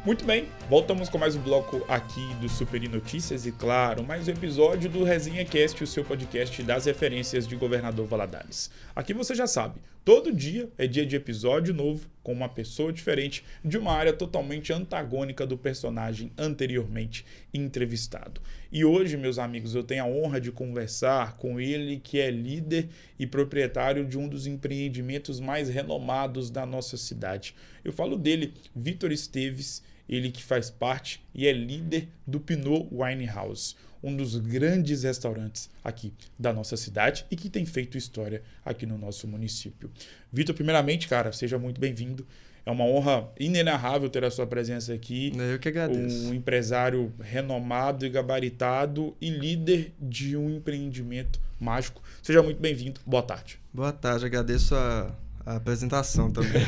Muito bem, voltamos com mais um bloco aqui do Superi Notícias e, claro, mais um episódio do Resenha Cast, o seu podcast das referências de Governador Valadares. Aqui você já sabe, todo dia é dia de episódio novo com uma pessoa diferente de uma área totalmente antagônica do personagem anteriormente entrevistado. E hoje, meus amigos, eu tenho a honra de conversar com ele que é líder e proprietário de um dos empreendimentos mais renomados da nossa cidade. Eu falo dele, Vitor Esteves, ele que faz parte e é líder do Pinot Wine House, um dos grandes restaurantes aqui da nossa cidade e que tem feito história aqui no nosso município. Vitor, primeiramente, cara, seja muito bem-vindo. É uma honra inenarrável ter a sua presença aqui. Eu que agradeço. Um empresário renomado e gabaritado e líder de um empreendimento mágico. Seja muito bem-vindo. Boa tarde. Boa tarde, agradeço a apresentação também.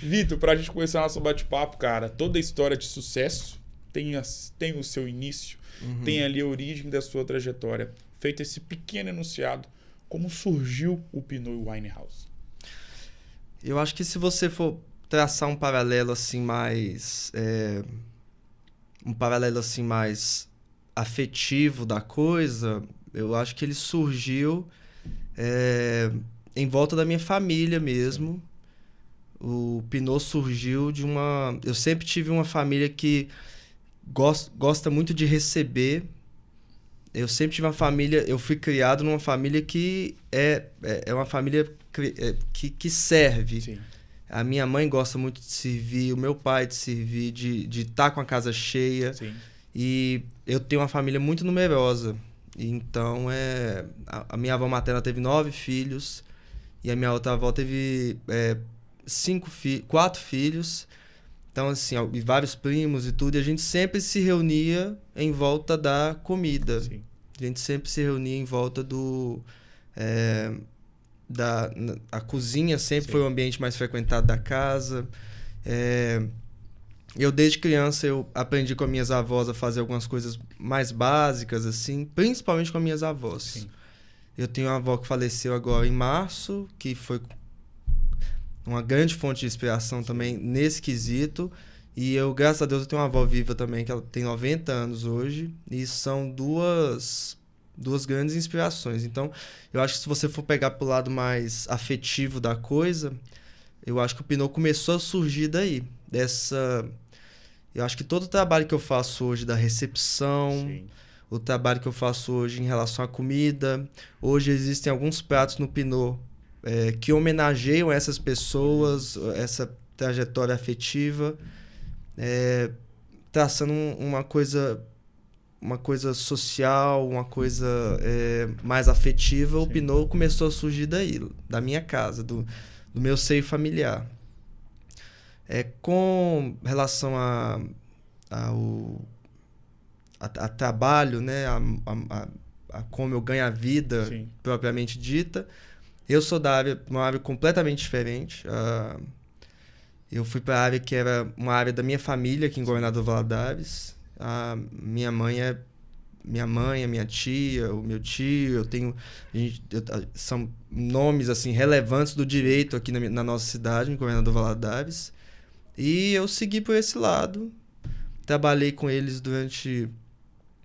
Vitor, para a gente começar nosso bate-papo, cara, toda história de sucesso tem o seu início, tem ali a origem da sua trajetória. Feito esse pequeno enunciado, como surgiu o Pinot Wine House? Eu acho que se você for traçar um paralelo assim mais afetivo da coisa, eu acho que ele surgiu em volta da minha família mesmo. O Pinot surgiu de uma... Eu sempre tive uma família que gosta muito de receber. Eu sempre tive uma família... Eu fui criado numa família que é uma família que serve. Sim. A minha mãe gosta muito de servir, o meu pai de servir, de estar com a casa cheia. Sim. E eu tenho uma família muito numerosa. Então, a minha avó materna teve 9 filhos. E a minha outra avó teve 4 filhos. Então, assim, e vários primos e tudo. E a gente sempre se reunia em volta da comida. Sim. A gente sempre se reunia em volta do... a cozinha sempre Sim. foi o ambiente mais frequentado da casa. Eu, desde criança, eu aprendi com as minhas avós a fazer algumas coisas mais básicas, assim. Principalmente com as minhas avós. Sim. Eu tenho uma avó que faleceu agora em março, que foi uma grande fonte de inspiração também nesse quesito. E eu, graças a Deus, eu tenho uma avó viva também, que ela tem 90 anos hoje. E são duas grandes inspirações. Então, eu acho que se você for pegar pro lado mais afetivo da coisa, eu acho que o Pinot começou a surgir daí. Eu acho que todo o trabalho que eu faço hoje da recepção... Sim. O trabalho que eu faço hoje em relação à comida. Hoje existem alguns pratos no Pinot que homenageiam essas pessoas, essa trajetória afetiva, traçando uma coisa social, uma coisa mais afetiva. Sim. O Pinot começou a surgir daí, da minha casa, do meu seio familiar. Com relação a trabalho, né? A como eu ganho a vida. Sim. Propriamente dita. Eu sou uma área completamente diferente. Eu fui para a área que era uma área da minha família aqui em Governador Valadares. A minha mãe, a minha tia, o meu tio, são nomes assim relevantes do direito aqui na nossa cidade, em Governador Valadares. E eu segui por esse lado. Trabalhei com eles durante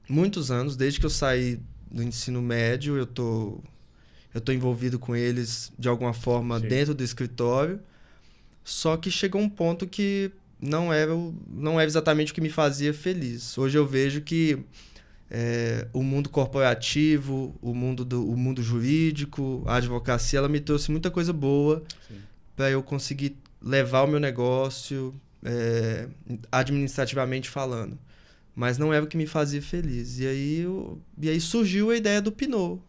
muitos anos, desde que eu saí do ensino médio, eu tô envolvido com eles de alguma forma. Sim. Dentro do escritório. Só que chegou um ponto que não era exatamente o que me fazia feliz. Hoje eu vejo que o mundo corporativo, o mundo jurídico, a advocacia, ela me trouxe muita coisa boa para eu conseguir levar o meu negócio, administrativamente falando. Mas não era o que me fazia feliz. E aí surgiu a ideia do Pinot.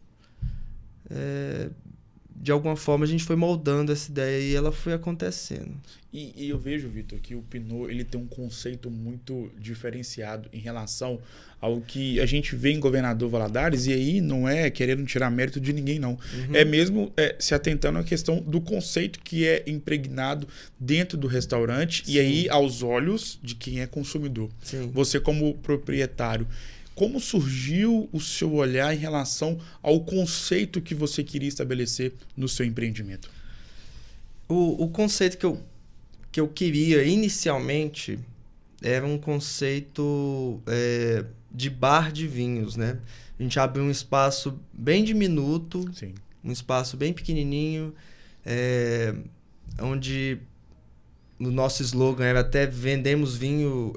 De alguma forma a gente foi moldando essa ideia e ela foi acontecendo. E eu vejo, Vitor, que o Pinot ele tem um conceito muito diferenciado em relação ao que a gente vê em Governador Valadares, e aí não é querendo tirar mérito de ninguém, não. Uhum. É mesmo se atentando à questão do conceito que é impregnado dentro do restaurante. Sim. E aí aos olhos de quem é consumidor. Sim. Você como proprietário, como surgiu o seu olhar em relação ao conceito que você queria estabelecer no seu empreendimento? O conceito que eu queria inicialmente era um conceito de bar de vinhos, né? A gente abriu um espaço bem diminuto, Sim. um espaço bem pequenininho, onde o nosso slogan era até vendemos vinho,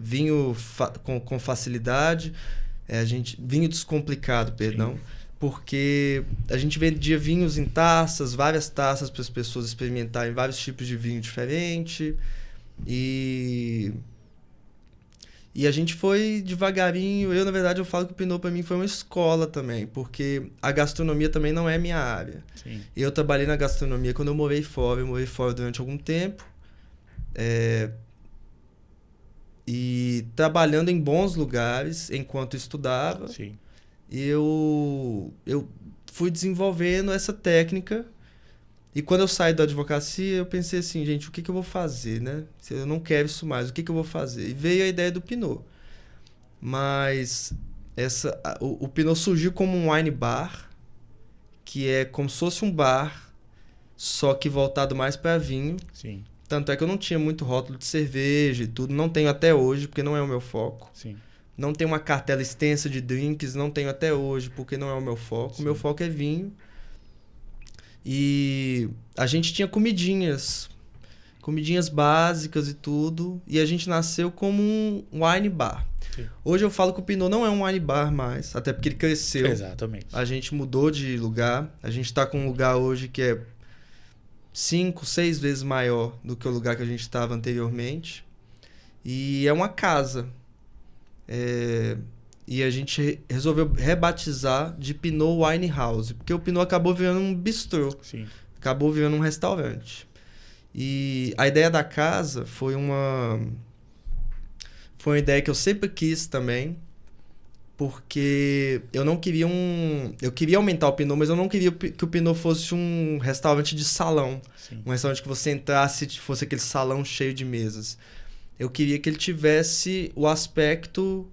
vinho com facilidade, vinho descomplicado, perdão. Sim. Porque a gente vendia vinhos em taças, várias taças para as pessoas experimentarem vários tipos de vinho diferente. E a gente foi devagarinho. Na verdade, eu falo que o Pinot para mim foi uma escola também, porque a gastronomia também não é minha área. Sim. Eu trabalhei na gastronomia quando eu morei fora. Eu morei fora durante algum tempo. E trabalhando em bons lugares enquanto estudava. Sim. Eu fui desenvolvendo essa técnica. E quando eu saí da advocacia, eu pensei assim, gente, o que eu vou fazer, né? Se eu não quero isso mais, o que eu vou fazer? E veio a ideia do Pinot. Mas o Pinot surgiu como um wine bar, que é como se fosse um bar, só que voltado mais para vinho. Sim. Tanto é que eu não tinha muito rótulo de cerveja e tudo. Não tenho até hoje, porque não é o meu foco. Sim. Não tenho uma cartela extensa de drinks, não tenho até hoje, porque não é o meu foco. Sim. O meu foco é vinho. E a gente tinha comidinhas básicas e tudo. E a gente nasceu como um wine bar. Sim. Hoje eu falo que o Pinot não é um wine bar mais, até porque ele cresceu. Exatamente. A gente mudou de lugar. A gente está com um lugar hoje que é 5, 6 vezes maior do que o lugar que a gente estava anteriormente. E é uma casa. E a gente resolveu rebatizar de Pinot Wine House, porque o Pinot acabou virando um bistrô. Sim. Acabou virando um restaurante. E a ideia da casa foi uma ideia que eu sempre quis também, porque eu não queria eu queria aumentar o Pinot, mas eu não queria que o Pinot fosse um restaurante de salão. Sim. Um restaurante que você entrasse e fosse aquele salão cheio de mesas. Eu queria que ele tivesse o aspecto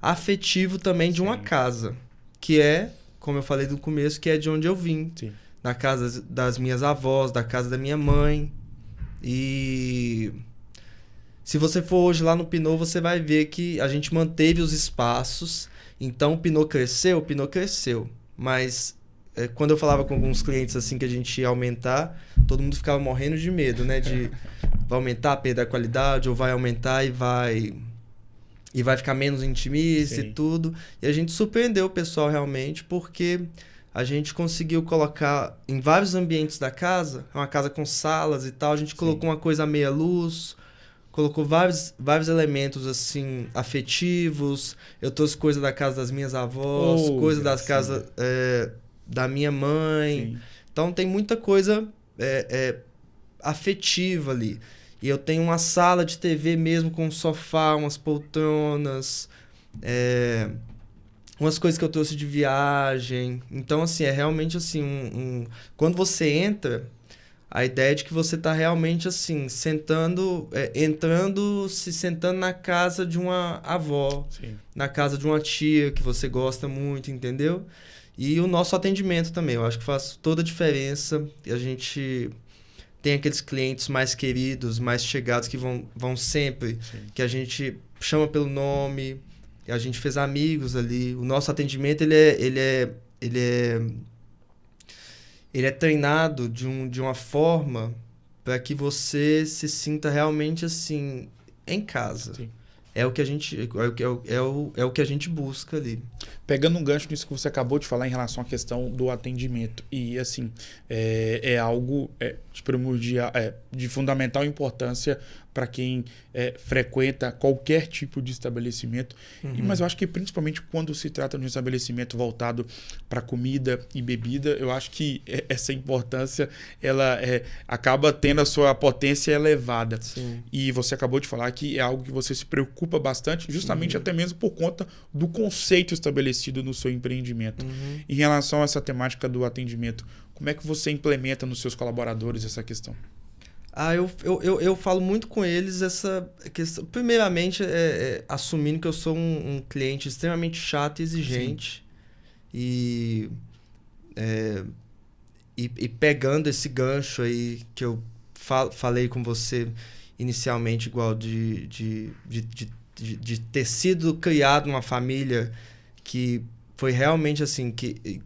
afetivo também de uma casa, que é, como eu falei no começo, que é de onde eu vim. Sim. Da casa das minhas avós, da casa da minha mãe. E se você for hoje lá no Pinot, você vai ver que a gente manteve os espaços. Então o Pinot cresceu. Mas quando eu falava com alguns clientes assim que a gente ia aumentar, todo mundo ficava morrendo de medo, né? De vai aumentar, perder a qualidade, ou vai aumentar e vai ficar menos intimista. Sim. E tudo. E a gente surpreendeu o pessoal realmente, porque a gente conseguiu colocar em vários ambientes da casa, uma casa com salas e tal, a gente colocou uma coisa à meia luz, colocou vários elementos assim afetivos. Eu trouxe coisa da casa das minhas avós, coisa das casas da minha mãe. Sim. Então tem muita coisa afetiva ali. E eu tenho uma sala de TV mesmo com um sofá, umas poltronas, umas coisas que eu trouxe de viagem. Então, assim, é realmente assim, quando você entra, a ideia é de que você tá realmente assim, sentando na casa de uma avó. Sim. Na casa de uma tia que você gosta muito, entendeu? E o nosso atendimento também, eu acho que faz toda a diferença. E a gente tem aqueles clientes mais queridos, mais chegados, que vão sempre. Sim. Que a gente chama pelo nome, a gente fez amigos ali. O nosso atendimento, ele é treinado de uma forma para que você se sinta realmente assim, em casa. Sim. É o que a gente busca ali. Pegando um gancho nisso que você acabou de falar em relação à questão do atendimento. E, assim, é algo de primordial, de fundamental importância para quem frequenta qualquer tipo de estabelecimento. Uhum. Mas eu acho que principalmente quando se trata de um estabelecimento voltado para comida e bebida, eu acho que essa importância ela acaba tendo a sua potência elevada. Sim. E você acabou de falar que é algo que você se preocupa bastante, justamente até mesmo por conta do conceito estabelecido no seu empreendimento. Uhum. Em relação a essa temática do atendimento, como é que você implementa nos seus colaboradores essa questão? Eu falo muito com eles essa questão. Primeiramente, assumindo que eu sou um cliente extremamente chato e exigente. E pegando esse gancho aí que eu falei com você inicialmente igual de ter sido criado numa família que foi realmente assim, que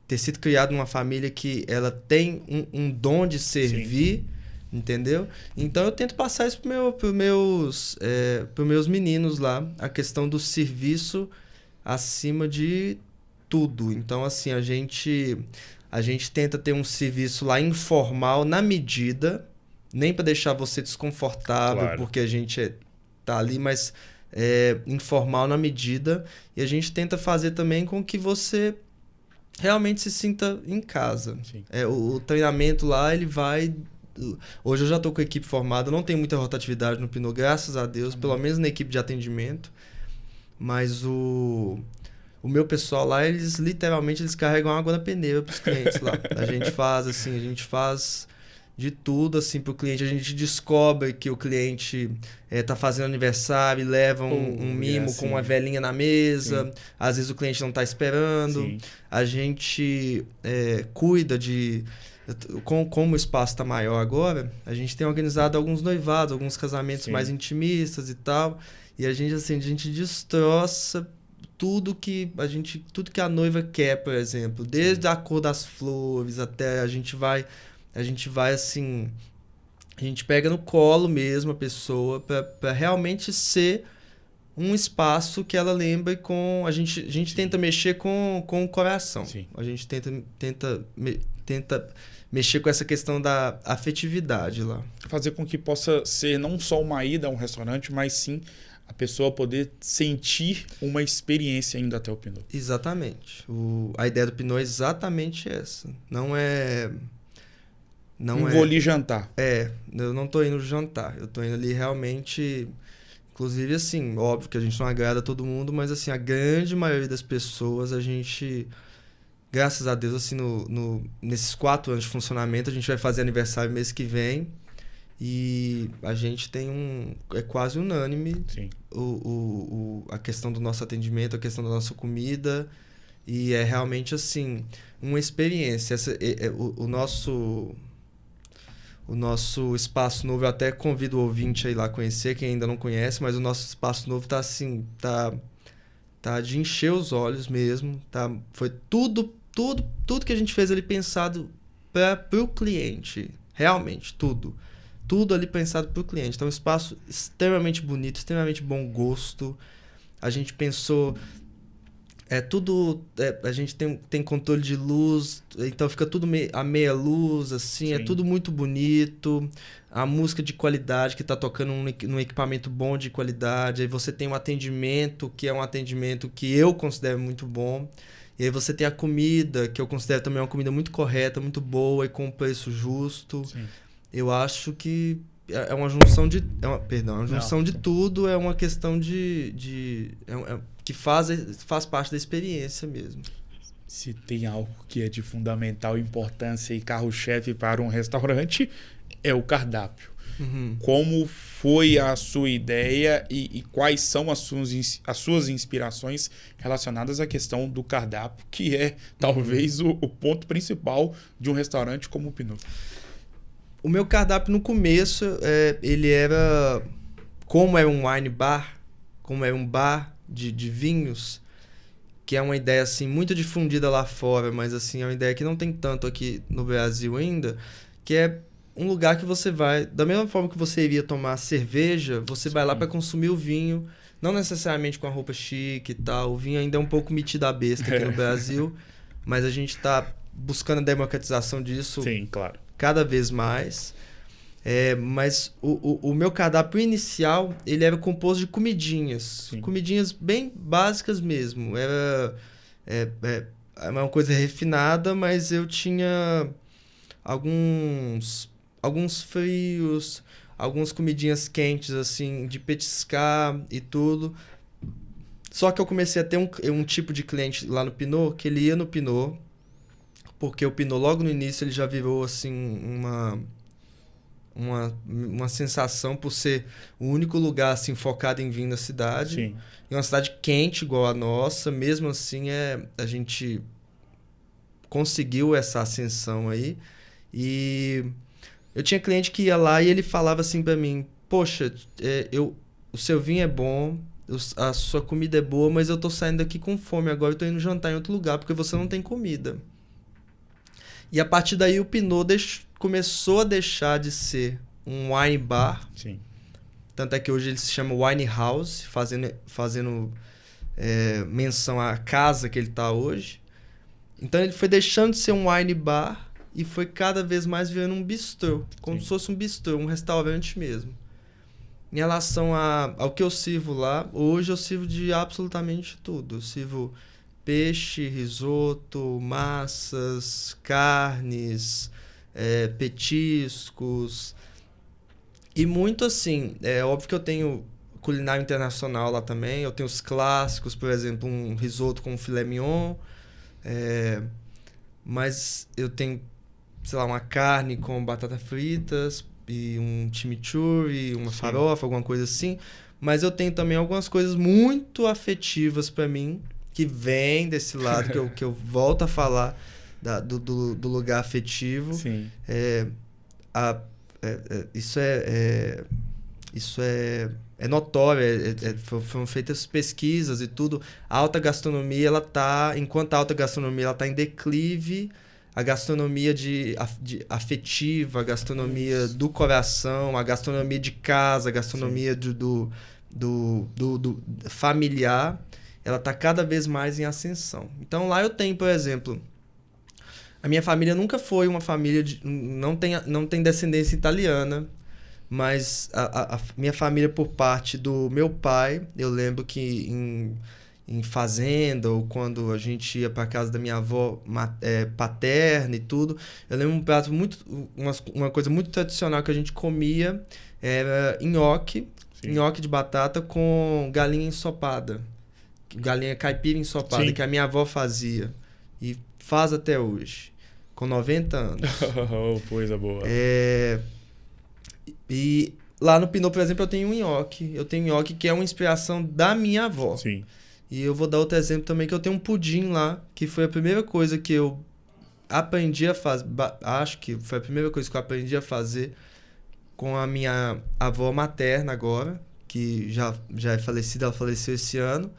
ter sido criado numa família que ela tem um dom de servir, entendeu? Então eu tento passar isso pros meus meninos lá, a questão do serviço acima de tudo. Então assim, a gente tenta ter um serviço lá informal na medida, nem para deixar você desconfortável, claro, porque a gente tá ali, mas informal na medida, e a gente tenta fazer também com que você realmente se sinta em casa. O treinamento lá, ele vai... Hoje eu já estou com a equipe formada, não tem muita rotatividade no Pinot, graças a Deus, pelo menos na equipe de atendimento, mas o meu pessoal lá, eles literalmente carregam água na peneira para os clientes lá. A gente faz de tudo assim para o cliente. A gente descobre que o cliente está fazendo aniversário e leva um mimo com uma velhinha na mesa. Sim. Às vezes o cliente não está esperando. Sim. A gente cuida de... Como o espaço está maior agora, a gente tem organizado alguns noivados, alguns casamentos mais intimistas e tal. E a gente destroça tudo que a noiva quer, por exemplo. Desde a cor das flores até a gente vai assim... A gente pega no colo mesmo a pessoa para realmente ser um espaço que ela lembre com... A gente tenta mexer com o coração. Sim. A gente tenta mexer com essa questão da afetividade lá. Fazer com que possa ser não só uma ida a um restaurante, mas sim a pessoa poder sentir uma experiência indo até o Pinot. Exatamente. A ideia do Pinot é exatamente essa. Não vou ali jantar. Eu não tô indo jantar. Eu tô indo ali realmente... Inclusive, assim, óbvio que a gente não agrada todo mundo, mas assim, a grande maioria das pessoas, a gente... Graças a Deus, assim, nesses 4 anos de funcionamento, a gente vai fazer aniversário mês que vem. E a gente tem é quase unânime. Sim. A questão do nosso atendimento, a questão da nossa comida. E é realmente, assim, uma experiência. O nosso espaço novo, eu até convido o ouvinte a ir lá conhecer, quem ainda não conhece, mas o nosso espaço novo tá assim, tá de encher os olhos mesmo. Foi tudo que a gente fez ali pensado pro cliente. Realmente, tudo. Tudo ali pensado pro cliente. Então, um espaço extremamente bonito, extremamente bom gosto. A gente pensou... a gente tem controle de luz, então fica tudo a meia luz, assim. Sim. É tudo muito bonito. A música de qualidade que tá tocando num equipamento bom de qualidade. Aí você tem um atendimento, que é um atendimento que eu considero muito bom. E aí você tem a comida, que eu considero também uma comida muito correta, muito boa e com um preço justo. Sim. Eu acho que é uma junção de... uma junção de tudo, é uma questão que faz parte da experiência mesmo. Se tem algo que é de fundamental importância e carro-chefe para um restaurante, é o cardápio. Uhum. Como foi a sua ideia e quais são as suas inspirações relacionadas à questão do cardápio, que é talvez o ponto principal de um restaurante como o Pinot? O meu cardápio no começo, ele era... Como é um wine bar, como é um bar de vinhos, que é uma ideia assim, muito difundida lá fora, mas assim, é uma ideia que não tem tanto aqui no Brasil ainda, que é um lugar que você vai... Da mesma forma que você iria tomar cerveja, você Sim. vai lá para consumir o vinho, não necessariamente com a roupa chique e tal. O vinho ainda é um pouco metido à besta aqui no Brasil, mas a gente está buscando a democratização disso. Sim, claro. Cada vez mais. Mas o meu cardápio inicial, ele era composto de comidinhas. Sim. Comidinhas bem básicas mesmo. Era uma coisa refinada, mas eu tinha alguns frios, algumas comidinhas quentes, assim, de petiscar e tudo. Só que eu comecei a ter um tipo de cliente lá no Pinot, que ele ia no Pinot, porque o Pinot, logo no início, ele já virou, assim, uma sensação por ser o único lugar, assim, focado em vinho na cidade. Sim. E uma cidade quente, igual a nossa. Mesmo assim, a gente conseguiu essa ascensão aí. E eu tinha cliente que ia lá e ele falava assim pra mim, poxa, o seu vinho é bom, a sua comida é boa, mas eu tô saindo daqui com fome agora, eu tô indo jantar em outro lugar porque você não tem comida. E a partir daí o Pinot começou a deixar de ser um wine bar. Sim. Tanto é que hoje ele se chama Wine House, fazendo menção à casa que ele está hoje. Então ele foi deixando de ser um wine bar e foi cada vez mais virando um bistrô, como se fosse um bistrô, um restaurante mesmo. Em relação ao que eu sirvo lá, hoje eu sirvo de absolutamente tudo. Eu sirvo peixe, risoto, massas, carnes, petiscos. E muito assim, é óbvio que eu tenho culinária internacional lá também. Eu tenho os clássicos, por exemplo, um risoto com filé mignon. Mas eu tenho, sei lá, uma carne com batatas fritas e um chimichurri, uma farofa, alguma coisa assim. Mas eu tenho também algumas coisas muito afetivas para mim, que vem desse lado, que eu volto a falar do lugar afetivo. Sim. Isso é notório, foram feitas pesquisas e tudo. A alta gastronomia, enquanto a alta gastronomia ela tá em declive, a gastronomia afetiva, a gastronomia do coração, a gastronomia de casa, a gastronomia do familiar, ela tá cada vez mais em ascensão. Então lá eu tenho, por exemplo, a minha família nunca foi uma família não tem descendência italiana, mas a minha família por parte do meu pai, eu lembro que em fazenda ou quando a gente ia para casa da minha avó paterna e tudo, eu lembro um prato uma coisa muito tradicional que a gente comia era nhoque de batata com galinha ensopada, galinha caipira ensopada. Sim. Que a minha avó fazia e faz até hoje, com 90 anos. Coisa boa. E lá no Pinot, por exemplo, eu tenho nhoque que é uma inspiração da minha avó. Sim. E eu vou dar outro exemplo também, que eu tenho um pudim lá, que foi a primeira coisa que eu aprendi a fazer, acho que foi a primeira coisa que eu aprendi a fazer com a minha avó materna agora, que já é falecida, ela faleceu esse ano.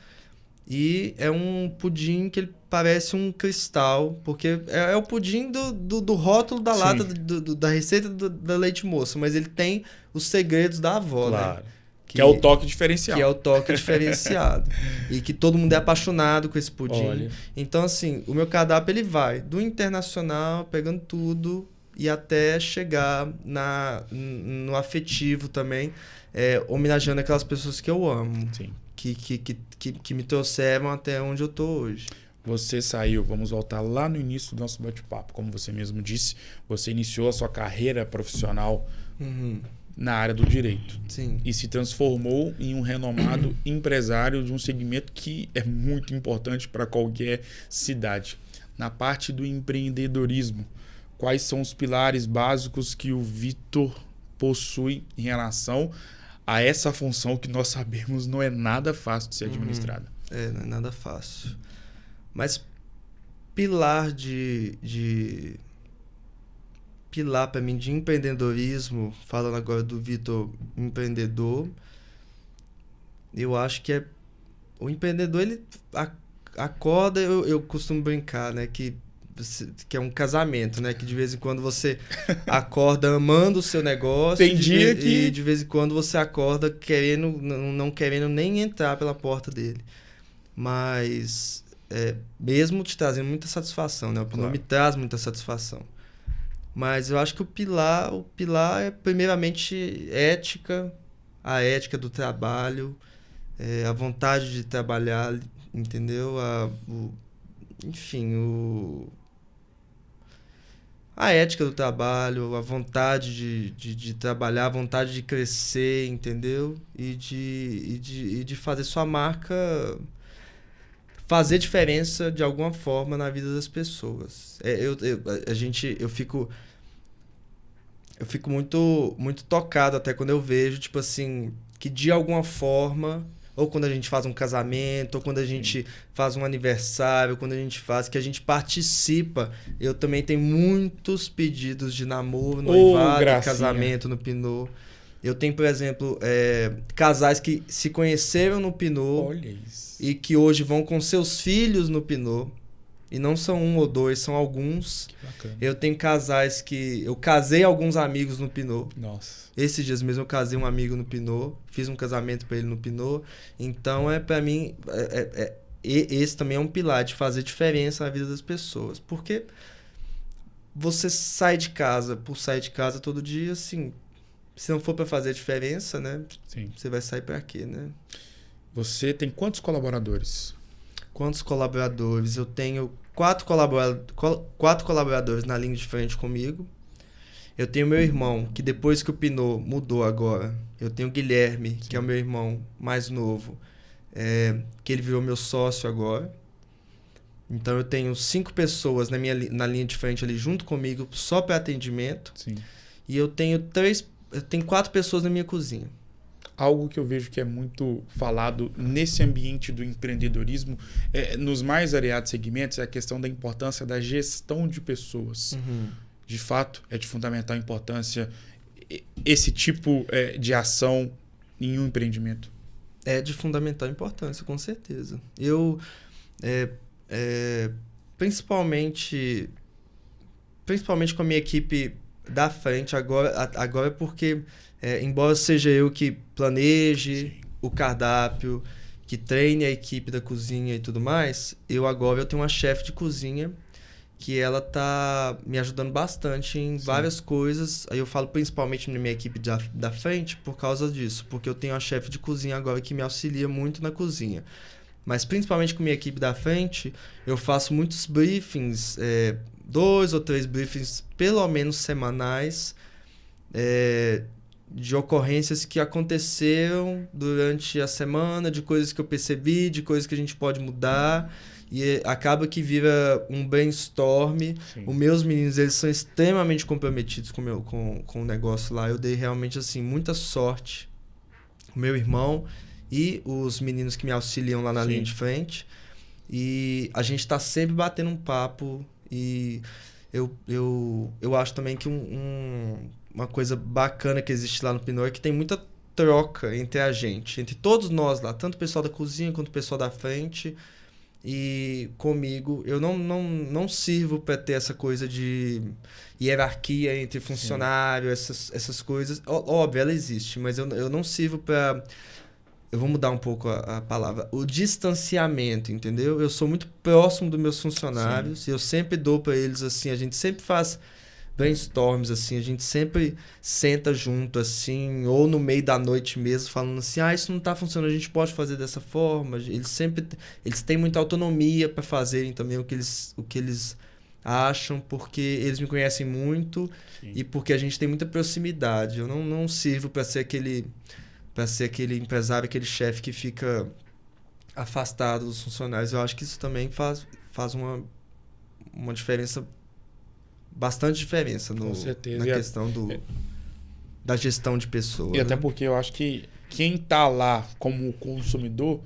E é um pudim que ele parece um cristal, porque é o pudim do rótulo da lata da receita da leite moça, mas ele tem os segredos da avó, claro, né? Que é o toque diferencial. Que é o toque diferenciado. E que todo mundo é apaixonado com esse pudim. Olha. Então, assim, o meu cardápio ele vai do internacional, pegando tudo, e até chegar no afetivo também, homenageando aquelas pessoas que eu amo. Sim. Que me trouxeram até onde eu tô hoje. Você saiu, vamos voltar lá no início do nosso bate-papo. Como você mesmo disse, você iniciou a sua carreira profissional na área do direito. Sim. E se transformou em um renomado empresário de um segmento que é muito importante para qualquer cidade. Na parte do empreendedorismo, quais são os pilares básicos que o Vitor possui em relação a essa função que nós sabemos não é nada fácil de ser administrada? Não é nada fácil. Mas pilar pilar para mim de empreendedorismo, falando agora do Vitor empreendedor, eu acho que o empreendedor, ele acorda, eu costumo brincar, né, que é um casamento, né, que de vez em quando você acorda amando o seu negócio. Tem dia que... E de vez em quando você acorda não querendo nem entrar pela porta dele. Mas mesmo te trazendo muita satisfação, né? O Pinot me traz muita satisfação. Mas eu acho que o pilar é primeiramente a ética do trabalho, a vontade de trabalhar, entendeu? A ética do trabalho, a vontade de trabalhar, a vontade de crescer, entendeu? E de fazer sua marca fazer diferença de alguma forma na vida das pessoas. Eu fico muito, muito tocado até quando eu vejo, tipo assim, que de alguma forma, ou quando a gente faz um casamento, ou quando a gente faz um aniversário, quando a gente que a gente participa. Eu também tenho muitos pedidos de namoro, noivado, casamento no Pinot. Eu tenho, por exemplo, casais que se conheceram no Pinot. Olha isso. E que hoje vão com seus filhos no Pinot. E não são um ou dois, são alguns. Que bacana. Eu tenho casais que... Eu casei alguns amigos no Pinot. Nossa. Esses dias mesmo eu casei um amigo no Pinot. Fiz um casamento para ele no Pinot. Então, para mim, esse também é um pilar de fazer diferença na vida das pessoas. Porque você sai de casa por sair de casa todo dia, assim... Se não for para fazer diferença, né? Sim. Você vai sair para quê, né? Você tem quantos colaboradores? Quantos colaboradores? Eu tenho 4 colaboradores na linha de frente comigo. Eu tenho meu irmão, que depois que o Pinot mudou agora, eu tenho o Guilherme, que é o meu irmão mais novo, que ele virou meu sócio agora. Então eu tenho 5 pessoas na linha de frente ali junto comigo, só para atendimento. Sim. E eu tenho 4 pessoas na minha cozinha. Algo que eu vejo que é muito falado nesse ambiente do empreendedorismo, nos mais variados segmentos, é a questão da importância da gestão de pessoas. Uhum. De fato, é de fundamental importância esse tipo de ação em um empreendimento. É de fundamental importância, com certeza. Eu, principalmente com a minha equipe da frente, agora porque, embora seja eu que planeje Sim. o cardápio, que treine a equipe da cozinha e tudo mais, eu tenho uma chefe de cozinha que ela tá me ajudando bastante em Sim. várias coisas. Aí eu falo principalmente na minha equipe da frente por causa disso, porque eu tenho uma chefe de cozinha agora que me auxilia muito na cozinha. Mas principalmente com a minha equipe da frente, eu faço muitos briefings, 2 ou 3 briefings, pelo menos semanais, de ocorrências que aconteceram durante a semana, de coisas que eu percebi, de coisas que a gente pode mudar. E acaba que vira um brainstorm. Sim. Os meus meninos, eles são extremamente comprometidos com o negócio lá. Eu dei realmente assim muita sorte. O meu irmão e os meninos que me auxiliam lá na Sim. linha de frente. E a gente está sempre batendo um papo. E eu acho também que uma coisa bacana que existe lá no Pinot é que tem muita troca entre a gente, entre todos nós lá, tanto o pessoal da cozinha quanto o pessoal da frente. E comigo, eu não sirvo para ter essa coisa de hierarquia entre funcionário, essas coisas. Óbvio, ela existe, mas eu não sirvo para... Eu vou mudar um pouco a palavra. O distanciamento, entendeu? Eu sou muito próximo dos meus funcionários. Sim. E eu sempre dou para eles, assim, a gente sempre faz brainstorms, assim, a gente sempre senta junto, assim, ou no meio da noite mesmo, falando assim, isso não tá funcionando, a gente pode fazer dessa forma. Eles têm muita autonomia para fazerem também o que eles acham, porque eles me conhecem muito. Sim. E porque a gente tem muita proximidade. Eu não sirvo para ser aquele empresário, aquele chefe que fica afastado dos funcionários. Eu acho que isso também faz uma diferença, bastante diferença na questão da gestão de pessoas. E até porque eu acho que quem está lá como consumidor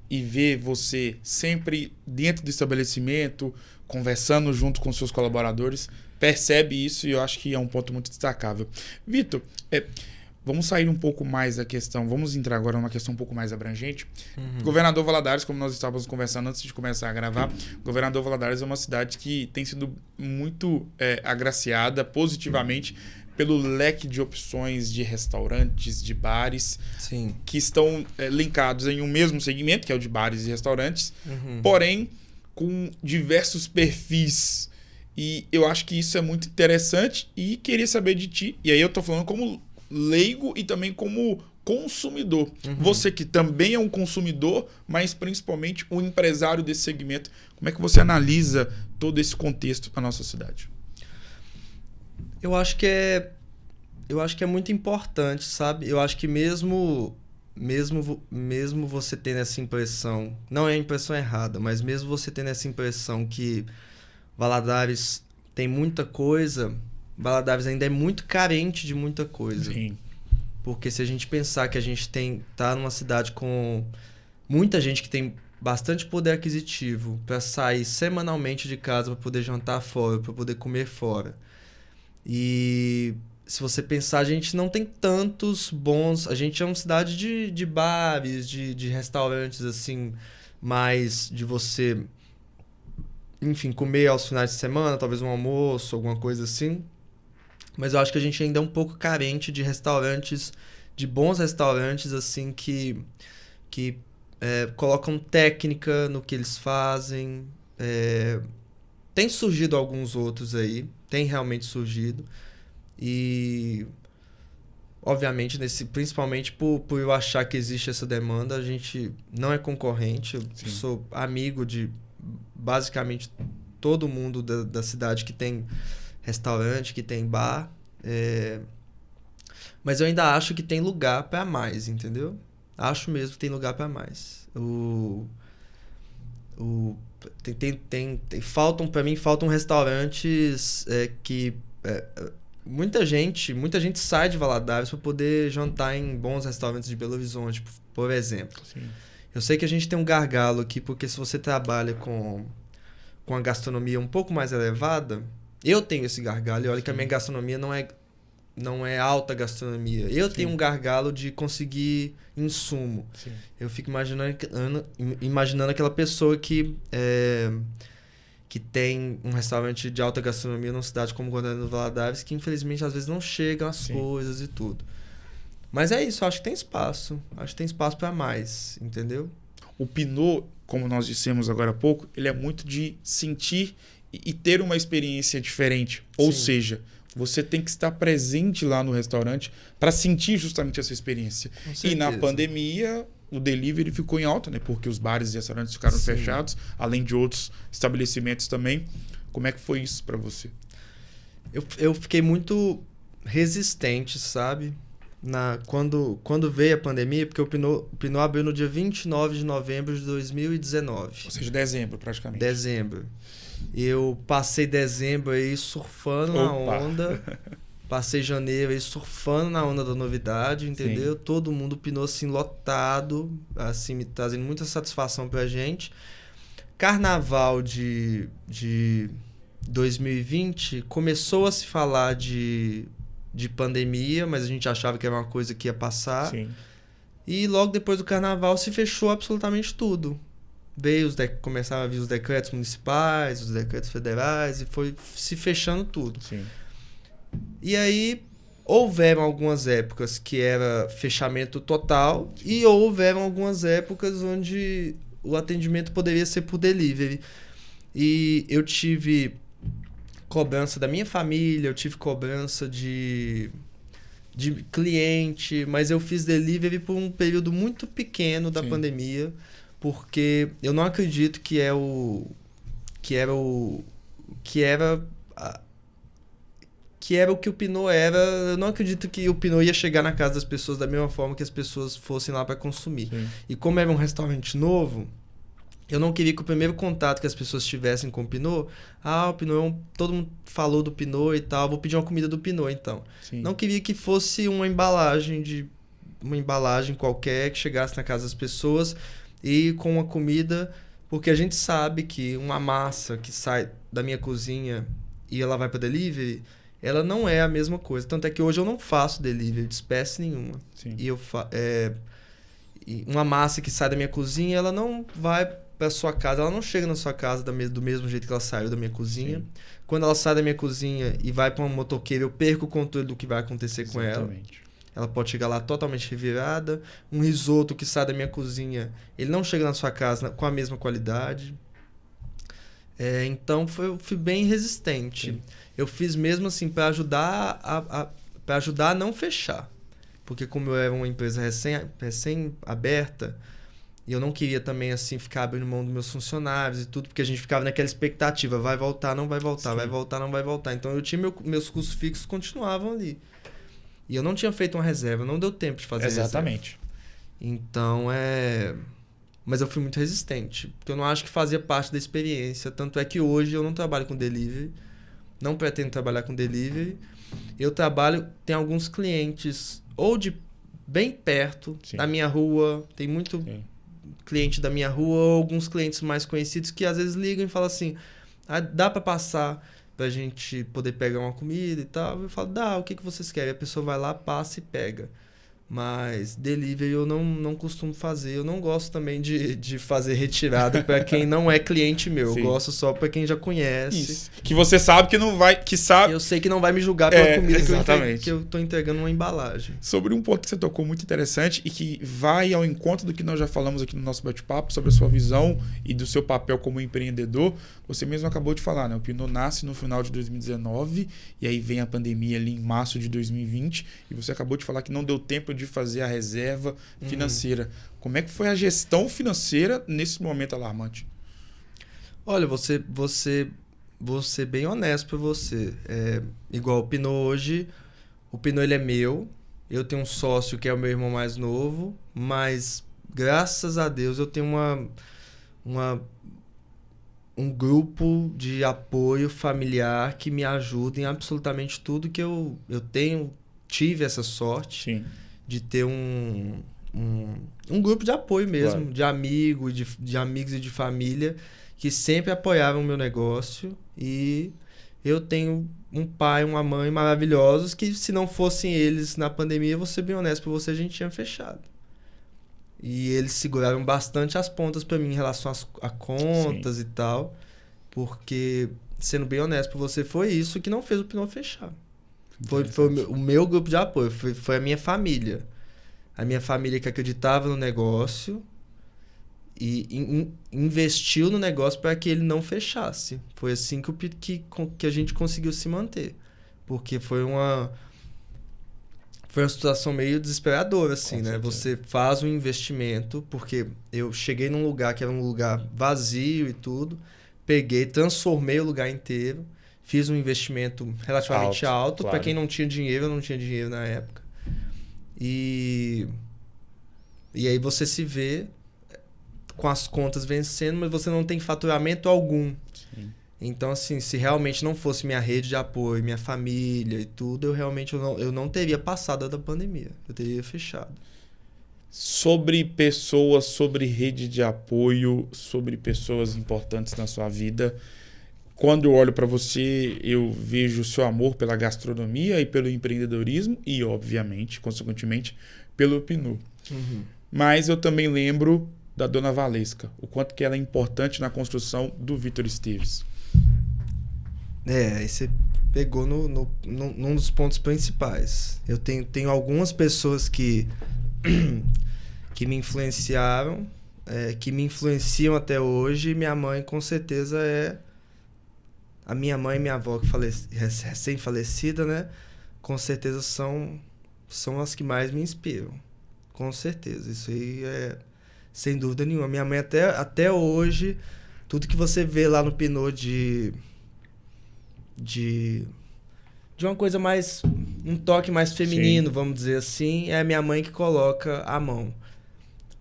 e vê você sempre dentro do estabelecimento, conversando junto com seus colaboradores, percebe isso, e eu acho que é um ponto muito destacável. Vitor, vamos sair um pouco mais da questão, vamos entrar agora numa questão um pouco mais abrangente. Uhum. Governador Valadares, como nós estávamos conversando antes de começar a gravar, Governador Valadares é uma cidade que tem sido muito agraciada positivamente pelo leque de opções de restaurantes, de bares, sim, que estão linkados em um mesmo segmento, que é o de bares e restaurantes, porém com diversos perfis. E eu acho que isso é muito interessante e queria saber de ti, e aí eu estou falando como leigo e também como consumidor. Você que também é um consumidor, mas principalmente um empresário desse segmento. Como é que você analisa todo esse contexto para a nossa cidade? Eu acho que é muito importante, sabe? Eu acho que mesmo você tendo essa impressão, não é a impressão errada, mas mesmo você tendo essa impressão que Valadares tem muita coisa, Valadares ainda é muito carente de muita coisa. Sim. Porque se a gente pensar que a gente tá numa cidade com muita gente que tem bastante poder aquisitivo para sair semanalmente de casa para poder jantar fora, para poder comer fora. E se você pensar, a gente não tem tantos bons... A gente é uma cidade de bares, de restaurantes, assim, mais de você, enfim, comer aos finais de semana, talvez um almoço, alguma coisa assim. Mas eu acho que a gente ainda é um pouco carente de restaurantes, de bons restaurantes, assim, que colocam técnica no que eles fazem. Tem surgido alguns outros aí, tem realmente surgido. E, obviamente, principalmente por eu achar que existe essa demanda, a gente não é concorrente. Eu sou amigo de basicamente todo mundo da cidade que tem restaurante, que tem bar. Mas eu ainda acho que tem lugar para mais, entendeu? Acho mesmo que tem lugar para mais. Para mim, faltam restaurantes que... Muita gente sai de Valadares para poder jantar em bons restaurantes de Belo Horizonte, por exemplo. Sim. Eu sei que a gente tem um gargalo aqui, porque se você trabalha com a gastronomia um pouco mais elevada, eu tenho esse gargalo, e olha que a minha gastronomia não é alta gastronomia. Eu tenho um gargalo de conseguir insumo. Sim. Eu fico imaginando aquela pessoa que tem um restaurante de alta gastronomia numa cidade como Governador Valadares, que infelizmente às vezes não chegam as coisas e tudo. Mas é isso, acho que tem espaço. Acho que tem espaço para mais, entendeu? O Pinot, como nós dissemos agora há pouco, ele é muito de sentir e ter uma experiência diferente. Ou seja, você tem que estar presente lá no restaurante para sentir justamente essa experiência. E na pandemia, o delivery ficou em alta, né? Porque os bares e restaurantes ficaram fechados, além de outros estabelecimentos também. Como é que foi isso para você? Eu fiquei muito resistente, sabe? Quando veio a pandemia, porque o Pinot abriu no dia 29 de novembro de 2019. Ou seja, dezembro, praticamente. Dezembro. Eu passei dezembro aí surfando na onda. Passei janeiro aí surfando na onda da novidade, entendeu? Todo mundo Pinot assim lotado, assim, me trazendo muita satisfação pra gente. Carnaval de 2020 começou a se falar de pandemia, mas a gente achava que era uma coisa que ia passar. Sim. E logo depois do carnaval se fechou absolutamente tudo. Começaram a vir os decretos municipais, os decretos federais, e foi se fechando tudo. Sim. E aí houveram algumas épocas que era fechamento total e houveram algumas épocas onde o atendimento poderia ser por delivery. E eu tive cobrança da minha família, eu tive cobrança de cliente, mas eu fiz delivery por um período muito pequeno da pandemia, porque eu não acredito que era o que o Pinot era. Eu não acredito que o Pinot ia chegar na casa das pessoas da mesma forma que as pessoas fossem lá para consumir. Sim. E como era um restaurante novo, eu não queria que o primeiro contato que as pessoas tivessem com o Pinot, o Pinot, todo mundo falou do Pinot e tal, vou pedir uma comida do Pinot então. Sim. Não queria que fosse uma embalagem qualquer que chegasse na casa das pessoas e com uma comida, porque a gente sabe que uma massa que sai da minha cozinha e ela vai para delivery, ela não é a mesma coisa. Tanto é que hoje eu não faço delivery de espécie nenhuma. Sim. E uma massa que sai da minha cozinha, ela não vai para sua casa, ela não chega na sua casa do mesmo jeito que ela saiu da minha cozinha. Sim. Quando ela sai da minha cozinha e vai para uma motoqueira, eu perco o controle do que vai acontecer com ela. Ela pode chegar lá totalmente revirada. Um risoto que sai da minha cozinha, ele não chega na sua casa com a mesma qualidade. Então eu fui bem resistente. Sim. Eu fiz mesmo assim para ajudar a não fechar. Porque como eu era uma empresa recém-aberta, e eu não queria também assim ficar abrindo mão dos meus funcionários e tudo, porque a gente ficava naquela expectativa, vai voltar, não vai voltar, Sim. vai voltar, não vai voltar. Então eu tinha meus custos fixos continuavam ali. E eu não tinha feito uma reserva, não deu tempo de fazer Exatamente. Reserva. Então Mas eu fui muito resistente, porque eu não acho que fazia parte da experiência. Tanto é que hoje eu não trabalho com delivery, não pretendo trabalhar com delivery. Tem alguns clientes, ou de bem perto, Sim. da minha rua, tem muito Sim. cliente da minha rua, ou alguns clientes mais conhecidos que às vezes ligam e falam assim, dá para passar, pra gente poder pegar uma comida e tal. Eu falo, dá, o que vocês querem? A pessoa vai lá, passa e pega. Mas delivery eu não costumo fazer. Eu não gosto também de fazer retirada para quem não é cliente meu. Sim. Eu gosto só para quem já conhece. Isso. Que você sabe que não vai... que sabe. Eu sei que não vai me julgar pela comida que eu tô entregando uma embalagem. Sobre um ponto que você tocou muito interessante e que vai ao encontro do que nós já falamos aqui no nosso bate-papo, sobre a sua visão e do seu papel como empreendedor. Você mesmo acabou de falar, né? O Pinot nasce no final de 2019 e aí vem a pandemia ali em março de 2020 e você acabou de falar que não deu tempo de fazer a reserva financeira. Como é que foi a gestão financeira nesse momento alarmante? Olha, vou ser bem honesto para você. Igual o Pinot hoje, o Pinot ele é meu, eu tenho um sócio que é o meu irmão mais novo, mas graças a Deus eu tenho um grupo de apoio familiar que me ajuda em absolutamente tudo que eu tive essa sorte. Sim. De ter um grupo de apoio mesmo, claro. De amigos e de família que sempre apoiavam o meu negócio. E eu tenho um pai e uma mãe maravilhosos que, se não fossem eles na pandemia, vou ser bem honesto para você, a gente tinha fechado. E eles seguraram bastante as pontas para mim em relação a contas. Sim. E tal, porque, sendo bem honesto para você, foi isso que não fez o Pinot fechar. Foi o meu grupo de apoio, foi a minha família. A minha família que acreditava no negócio e investiu no negócio para que ele não fechasse. Foi assim que a gente conseguiu se manter. Porque foi uma situação meio desesperadora, assim, né? Você faz um investimento, porque eu cheguei num lugar que era um lugar vazio e tudo, transformei o lugar inteiro. Fiz um investimento relativamente alto. Claro. Para quem não tinha dinheiro, eu não tinha dinheiro na época. E aí você se vê com as contas vencendo, mas você não tem faturamento algum. Sim. Então, assim, se realmente não fosse minha rede de apoio, minha família e tudo, eu não teria passado da pandemia. Eu teria fechado. Sobre pessoas, sobre rede de apoio, sobre pessoas importantes na sua vida... Quando eu olho para você, eu vejo o seu amor pela gastronomia e pelo empreendedorismo e, obviamente, consequentemente, pelo Pinot. Mas eu também lembro da Dona Valesca, o quanto que ela é importante na construção do Vitor Esteves. Aí você pegou num dos pontos principais. Eu tenho algumas pessoas que me influenciaram, que me influenciam até hoje, e minha mãe, com certeza, a minha mãe e minha avó, recém-falecida, né? Com certeza são as que mais me inspiram. Com certeza. Isso aí é sem dúvida nenhuma. Minha mãe até hoje, tudo que você vê lá no Pinot de uma coisa mais... um toque mais feminino, sim, vamos dizer assim, é a minha mãe que coloca a mão.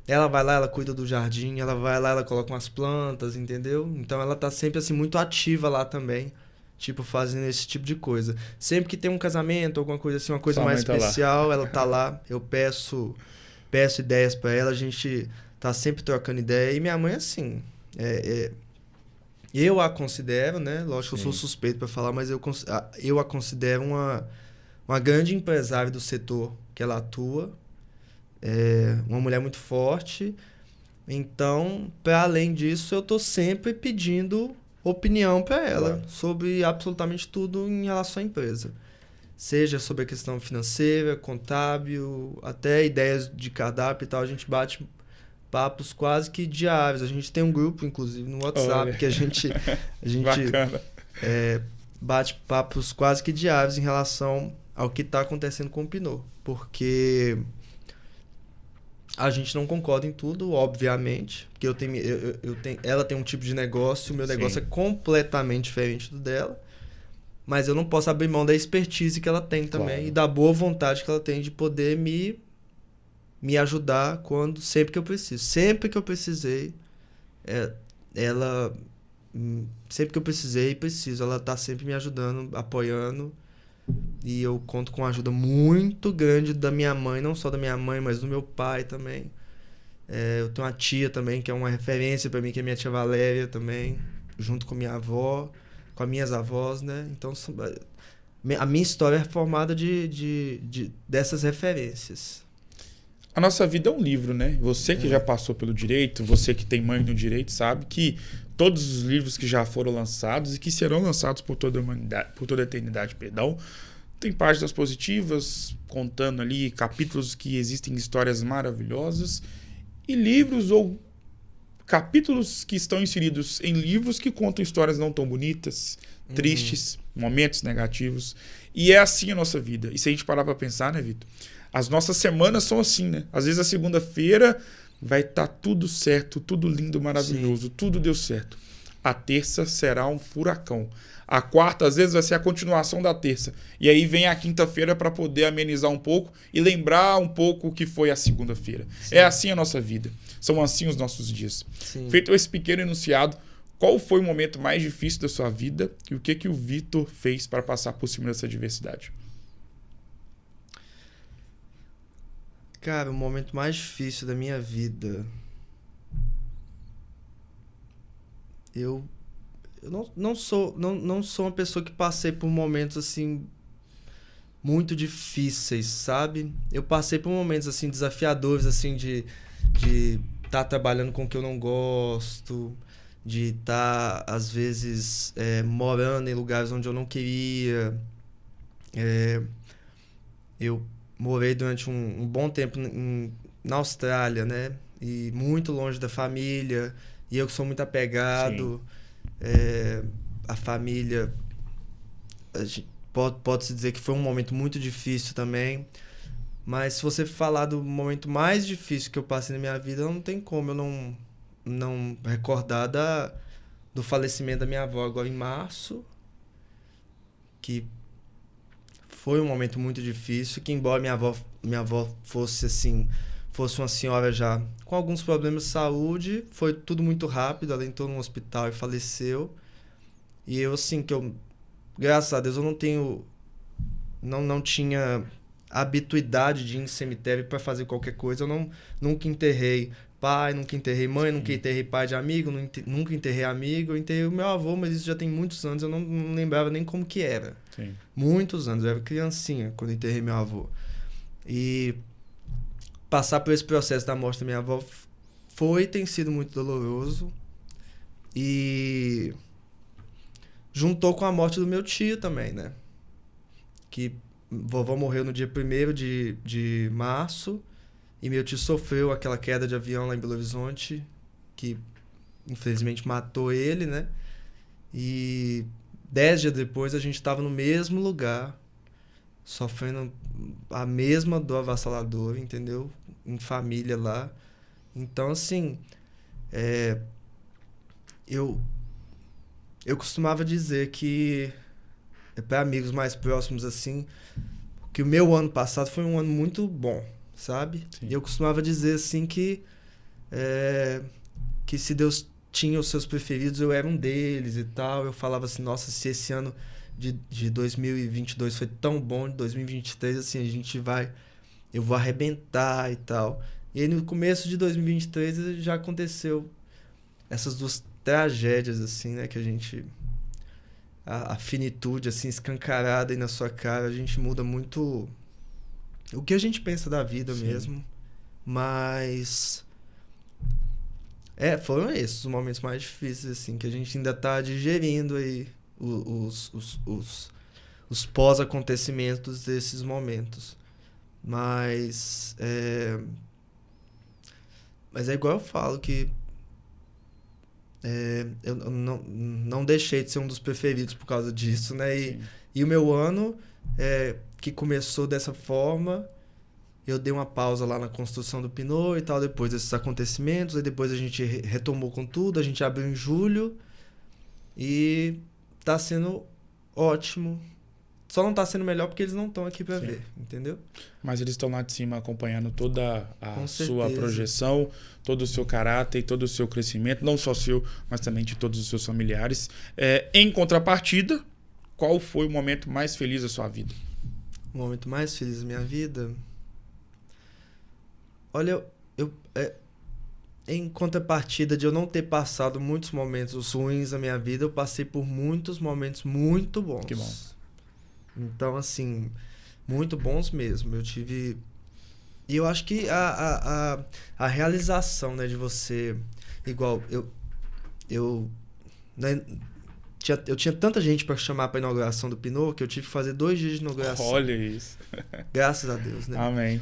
Ela vai lá, ela cuida do jardim, ela vai lá, ela coloca umas plantas, entendeu? Então ela tá sempre assim muito ativa lá também, tipo fazendo esse tipo de coisa. Sempre que tem um casamento, alguma coisa assim, uma coisa mais especial, ela tá lá, eu peço ideias para ela, a gente tá sempre trocando ideia. E minha mãe assim, eu a considero, né? Lógico que eu sou suspeito para falar, mas eu a considero uma grande empresária do setor que ela atua. Uma mulher muito forte. Então, para além disso, eu tô sempre pedindo opinião para ela sobre absolutamente tudo em relação à empresa. Seja sobre a questão financeira, contábil, até ideias de cardápio e tal. A gente bate papos quase que diários. A gente tem um grupo, inclusive, no WhatsApp, que a gente bate papos quase que diários em relação ao que está acontecendo com o Pinot. Porque... a gente não concorda em tudo, obviamente, porque ela tem um tipo de negócio, o meu negócio é completamente diferente do dela, mas eu não posso abrir mão da expertise que ela tem também, e da boa vontade que ela tem de poder me ajudar sempre que eu preciso. Sempre que eu precisei, sempre que eu precisei e preciso, ela tá sempre me ajudando, apoiando. E eu conto com a ajuda muito grande da minha mãe, não só da minha mãe, mas do meu pai também. Eu tenho uma tia também, que é uma referência para mim, que é minha tia Valéria também, junto com minha avó. com as minhas avós, né? Então, a minha história é formada dessas referências. A nossa vida é um livro, né? Você que já passou pelo direito, você que tem mãe no direito, sabe que todos os livros que já foram lançados e que serão lançados por toda a humanidade, por toda a eternidade, perdão, tem páginas positivas, contando ali capítulos que existem histórias maravilhosas e livros ou capítulos que estão inseridos em livros que contam histórias não tão bonitas, tristes, momentos negativos. E é assim a nossa vida. E se a gente parar para pensar, né, Vitor? As nossas semanas são assim, né? Às vezes a segunda-feira vai estar tudo certo, tudo lindo, maravilhoso, tudo deu certo. A terça será um furacão. A quarta, às vezes, vai ser a continuação da terça. E aí vem a quinta-feira para poder amenizar um pouco e lembrar um pouco o que foi a segunda-feira. É assim a nossa vida. São assim os nossos dias. Sim. Feito esse pequeno enunciado, qual foi o momento mais difícil da sua vida e o que o Vitor fez para passar por cima dessa adversidade? Cara, o momento mais difícil da minha vida... Eu não sou uma pessoa que passei por momentos, assim, muito difíceis, sabe? Eu passei por momentos, assim, desafiadores, assim, de estar trabalhando com o que eu não gosto, de estar, às vezes, morando em lugares onde eu não queria. Eu morei durante um bom tempo na Austrália, né? E muito longe da família. E eu que sou muito apegado. A família... Pode-se dizer que foi um momento muito difícil também. Mas se você falar do momento mais difícil que eu passei na minha vida, não tem como eu não recordar do falecimento da minha avó agora em março. Que foi um momento muito difícil. Que embora minha avó fosse assim... fosse uma senhora já com alguns problemas de saúde, foi tudo muito rápido, ela entrou no hospital e faleceu. E eu, assim, graças a Deus, eu não tinha habituidade de ir em cemitério para fazer qualquer coisa. Eu nunca enterrei pai, nunca enterrei mãe, nunca enterrei pai de amigo, nunca enterrei amigo. Eu enterrei o meu avô, mas isso já tem muitos anos, eu não lembrava nem como que era. Sim. Muitos anos, eu era criancinha quando enterrei meu avô. E passar por esse processo da morte da minha avó tem sido muito doloroso. E juntou com a morte do meu tio também, né? Que vovó morreu no dia 1º de março e meu tio sofreu aquela queda de avião lá em Belo Horizonte, que infelizmente matou ele, né? E 10 dias depois a gente estava no mesmo lugar, sofrendo a mesma dor avassaladora, entendeu? Em família lá. Então, assim, eu costumava dizer que, para amigos mais próximos, assim, que o meu ano passado foi um ano muito bom, sabe? Sim. E eu costumava dizer, assim, que se Deus tinha os seus preferidos, eu era um deles e tal. Eu falava assim, nossa, se esse ano de 2022 foi tão bom, de 2023, assim, eu vou arrebentar e tal. E aí no começo de 2023 já aconteceu essas duas tragédias, assim, né, que a gente... A finitude, assim, escancarada aí na sua cara, a gente muda muito o que a gente pensa da vida. Sim. Mesmo. Mas... foram esses os momentos mais difíceis, assim, que a gente ainda tá digerindo aí os pós-acontecimentos desses momentos. Mas é igual eu falo, que eu não deixei de ser um dos preferidos por causa disso, né? E o meu ano, que começou dessa forma, eu dei uma pausa lá na construção do Pinot e tal, depois desses acontecimentos, aí depois a gente retomou com tudo, a gente abriu em julho e tá sendo ótimo. Só não tá sendo melhor porque eles não estão aqui para ver, entendeu? Mas eles estão lá de cima acompanhando toda a sua projeção, todo o seu caráter e todo o seu crescimento, não só seu, mas também de todos os seus familiares. Em contrapartida, qual foi o momento mais feliz da sua vida? O momento mais feliz da minha vida? Olha, em contrapartida de eu não ter passado muitos momentos ruins na minha vida, eu passei por muitos momentos muito bons. Que bom. Então, assim, muito bons mesmo. Eu tive... E eu acho que a realização, né, de você... Igual, eu tinha tanta gente para chamar para inauguração do Pinot que eu tive que fazer 2 dias de inauguração. Olha isso. Graças a Deus, né? Amém.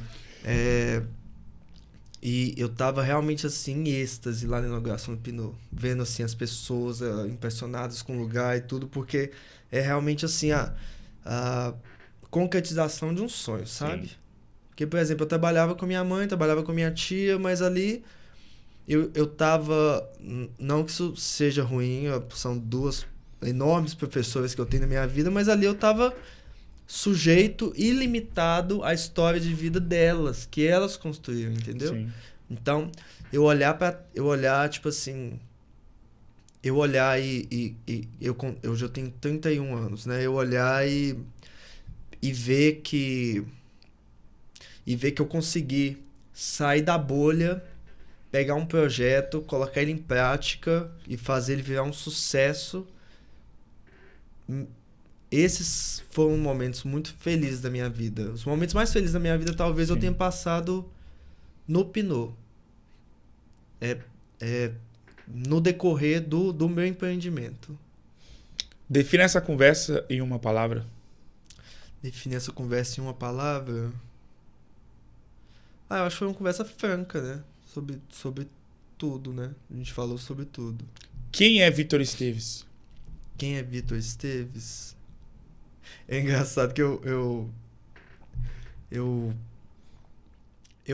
E eu tava realmente assim em êxtase lá na inauguração do Pinot, vendo assim as pessoas impressionadas com o lugar e tudo, porque é realmente assim a concretização de um sonho, sabe? Sim. Porque, por exemplo, eu trabalhava com minha mãe, trabalhava com minha tia, mas ali eu tava... Não que isso seja ruim, são 2 enormes professoras que eu tenho na minha vida, mas ali eu tava sujeito e limitado à história de vida delas, que elas construíram, entendeu? Sim. Então, eu olhar, tipo assim... Eu olhar eu já tenho 31 anos, né? Eu olhar e ver que... E ver que eu consegui sair da bolha, pegar um projeto, colocar ele em prática e fazer ele virar um sucesso. Esses foram momentos muito felizes da minha vida. Os momentos mais felizes da minha vida talvez eu tenha passado no Pinot. No decorrer do meu empreendimento. Defina essa conversa em uma palavra. Definir essa conversa em uma palavra... eu acho que foi uma conversa franca, né? Sobre tudo, né? A gente falou sobre tudo. Quem é Vitor Esteves? Quem é Vitor Esteves? É engraçado que eu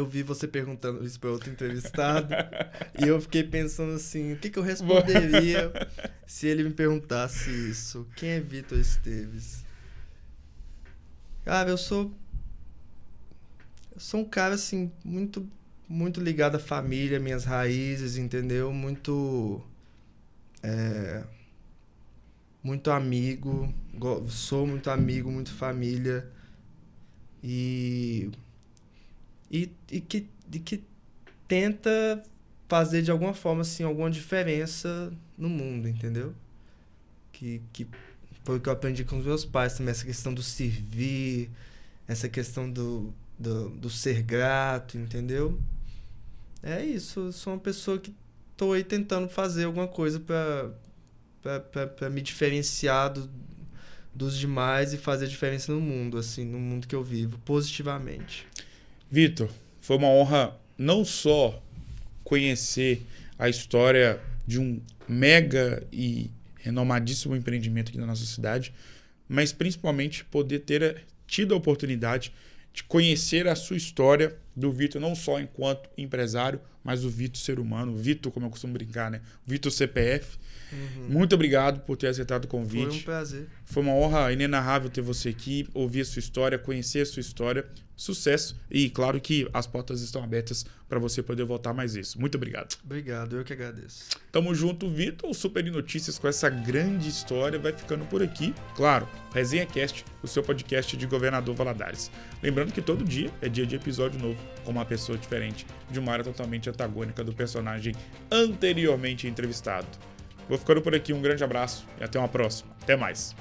vi você perguntando isso para outro entrevistado e eu fiquei pensando assim, o que eu responderia se ele me perguntasse isso? Quem é Vitor Esteves? Cara, eu sou um cara, assim, muito, muito ligado à família, minhas raízes, entendeu? Muito amigo, sou muito amigo, muito família. E que tenta fazer, de alguma forma, assim, alguma diferença no mundo, entendeu? Que foi o que eu aprendi com os meus pais também, essa questão do servir, essa questão do ser grato, entendeu? É isso, eu sou uma pessoa que tô aí tentando fazer alguma coisa pra me diferenciar dos demais e fazer diferença no mundo, assim, no mundo que eu vivo, positivamente. Vitor, foi uma honra não só conhecer a história de um mega e renomadíssimo empreendimento aqui na nossa cidade, mas principalmente poder ter tido a oportunidade de conhecer a sua história do Vitor, não só enquanto empresário, mas o Vitor ser humano, o Vitor, como eu costumo brincar, né? O Vitor CPF. Muito obrigado por ter aceitado o convite. Foi um prazer. Foi uma honra inenarrável ter você aqui, ouvir a sua história, conhecer a sua história. Sucesso. E claro que as portas estão abertas para você poder voltar mais vezes. Muito obrigado. Obrigado, eu que agradeço. Tamo junto, Vitor. O Super Notícias com essa grande história vai ficando por aqui. Claro, Resenha Cast, o seu podcast de Governador Valadares. Lembrando que todo dia é dia de episódio novo, com uma pessoa diferente, de uma área totalmente antagônica do personagem anteriormente entrevistado. Vou ficando por aqui, um grande abraço e até uma próxima. Até mais.